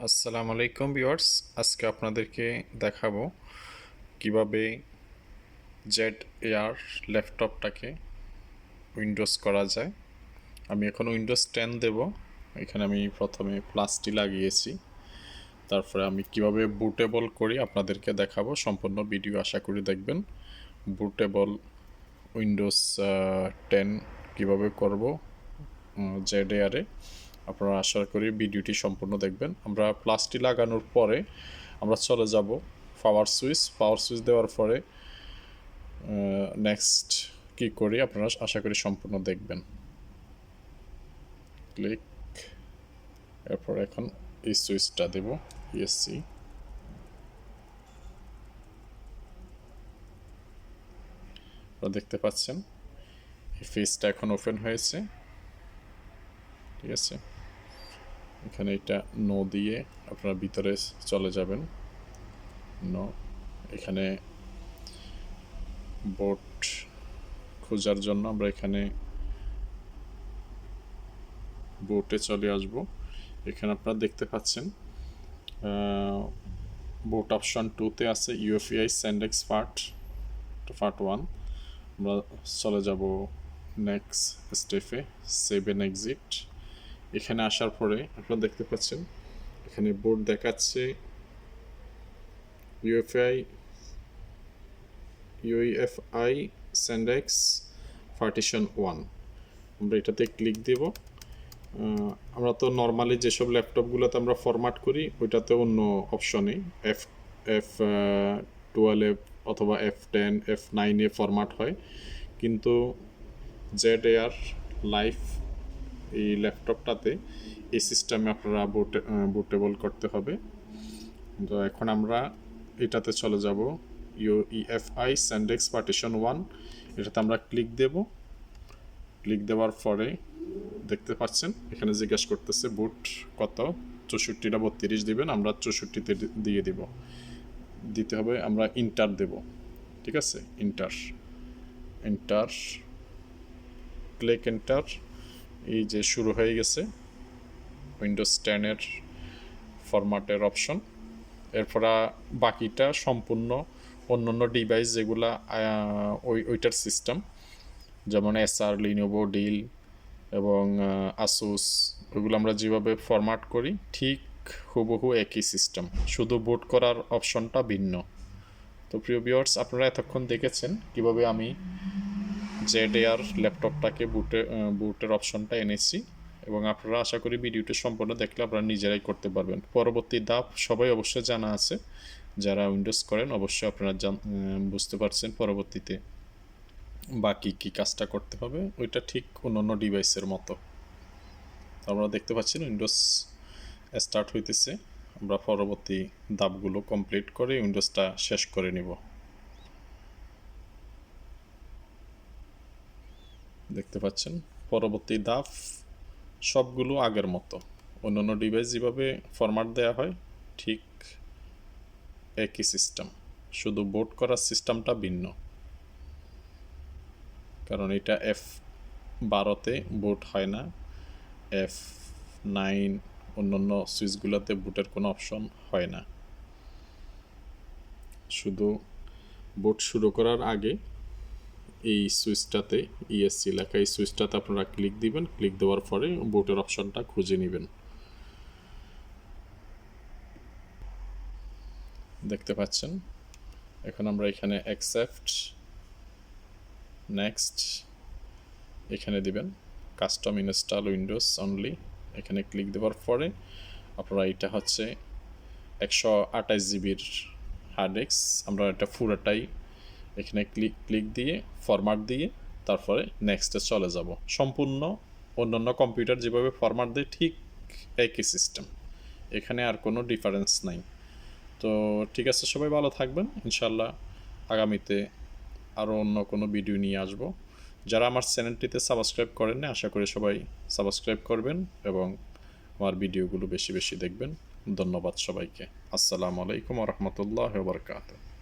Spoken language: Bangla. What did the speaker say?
আসসালামু আলাইকুম ভিউয়ার্স, আজকে আপনাদেরকে দেখাবো কিভাবে জেড এয়ার ল্যাপটপটাকে উইন্ডোজ করা যায়। আমি এখন উইন্ডোজ 10 দেব। এখানে আমি প্রথমে প্লাসটি লাগিয়েছি, তারপরে আমি কিভাবে বুটেবল করি আপনাদেরকে দেখাবো। সম্পূর্ণ ভিডিও আশা করি দেখবেন। বুটেবল উইন্ডোজ 10 কিভাবে করব জেড এয়ারে, আপনারা আশা করি ভিডিওটি সম্পূর্ণ দেখবেন। আমরা প্লাসটি লাগানোর পরে আমরা চলে যাব পাওয়ার সুইচ দেওয়ার পরে নেক্সট কি করি আপনারা আশা করি সম্পূর্ণ দেখবেন। ক্লিক, এরপর এখন এই সুইচটা দেব ইএসসি। আপনারা দেখতে পাচ্ছেন এই ফেসটা এখন ওপেন হয়েছে, ঠিক আছে। এখানে এটা নো দিয়ে আপনারা ভিতরে চলে যাবেন। নো, এখানে বোট খোঁজার জন্য আমরা এখানে বোটে চলে আসব। এখানে আপনারা দেখতে পাচ্ছেন বোট অপশন 2তে আছে ইউএফআই স্যান্ডেক্স পার্ট 1। আমরা চলে যাব নেক্সট স্টেপে 7 এক্সিট। এখানে আসার পরে আপনারা দেখতে পাচ্ছেন এখানে বোর্ড দেখাচ্ছে ইউএফআই স্যান্ডেক্স পার্টিশন 1। আমরা এটাতে ক্লিক দেব। আমরা তো নর্মালি যেসব ল্যাপটপগুলোতে আমরা ফরম্যাট করি ওইটাতে অন্য অপশনে F12 অথবা F10 F9 ফরম্যাট হয়, কিন্তু জেড এয়ার লাইফ এই ল্যাপটপটাতে এই সিস্টেমে আপনারা বুটেবল করতে হবে। তো এখন আমরা এটাতে চলে যাব ইউএফআই স্যান্ডেক্স পার্টিশন 1। এটাতে আমরা ক্লিক দেব। ক্লিক দেওয়ার পরে দেখতে পাচ্ছেন এখানে জিজ্ঞাসা করতেছে বুট কত, 64 না 32 দিবেন। আমরা 64তে দিয়ে দিতে হবে। আমরা ইন্টার দেব, ঠিক আছে। Inter click enter. এই যে শুরু হয়ে গেছে উইন্ডোজ 10 ফরম্যাটের অপশন। এরপর বাকিটা সম্পূর্ণ অন্যান্য ডিভাইস যেগুলা ওইটার সিস্টেম, যেমন এসআর, লিনোভো, ডিল এবং আসুস, ওইগুলো আমরা যেভাবে ফরম্যাট করি ঠিক হুবহু একই সিস্টেম, শুধু বুট করার অপশনটা ভিন্ন। তো প্রিয় ভিউয়ার্স, আপনারা এতক্ষণ দেখেছেন কিভাবে আমি জেড এয়ার ল্যাপটপটাকে বুটের অপশনটা এনেছি, এবং আপনারা আশা করি ভিডিওটি সম্পূর্ণ দেখলে আপনারা নিজেরাই করতে পারবেন। পরবর্তী ধাপ সবাই অবশ্যই জানা আছে, যারা উইন্ডোজ করেন অবশ্যই আপনারা বুঝতে পারছেন পরবর্তীতে বাকি কী কাজটা করতে হবে। ওইটা ঠিক অন্যান্য ডিভাইসের মতো। আমরা দেখতে পাচ্ছেন উইন্ডোজ স্টার্ট হইতেছে। আমরা পরবর্তী ধাপগুলো কমপ্লিট করে উইন্ডোজটা শেষ করে নিব। দেখতে পাচ্ছেন পরবর্তী ধাপ সবগুলো আগের মতো, অন্যান্য ডিভাইস যেভাবে ফরম্যাট দেওয়া হয় ঠিক একই সিস্টেম, শুধু বোট করার সিস্টেমটা ভিন্ন। কারণ এটা F12তে বুট হয় না, F9 অন্যান্য সুইচগুলোতে বুটের কোনো অপশন হয় না। শুধু বুট শুরু করার আগে এই সুইচটাতে ইএসসি লেখা, এই সুইচটাতে আপনারা ক্লিক দিবেন। ক্লিক দেওয়ার পরে বুটের অপশনটা খুঁজে নেবেন। দেখতে পাচ্ছেন এখন আমরা এখানে অ্যাকসেপ্ট, নেক্সট এখানে দিবেন কাস্টম ইনস্টল উইন্ডোজ অনলি। এখানে ক্লিক দেওয়ার পরে আপনারা এটা হচ্ছে 128 জিবির হার্ড ডিস্ক, আমরা এটা পুরোটাই এখানে ক্লিক দিয়ে ফরম্যাট দিয়ে তারপরে নেক্সটে চলে যাব। সম্পূর্ণ অন্যান্য কম্পিউটার যেভাবে ফরম্যাট দেয় ঠিক একই সিস্টেম, এখানে আর কোনো ডিফারেন্স নাই। তো ঠিক আছে, সবাই ভালো থাকবেন। ইনশাল্লাহ আগামীতে আরও অন্য কোনো ভিডিও নিয়ে আসব। যারা আমার চ্যানেলটিতে সাবস্ক্রাইব করেন না, আশা করি সবাই সাবস্ক্রাইব করবেন এবং আমার ভিডিওগুলো বেশি বেশি দেখবেন। ধন্যবাদ সবাইকে। আসসালামু আলাইকুম ওয়া রাহমাতুল্লাহি ওয়া বারাকাতুহু।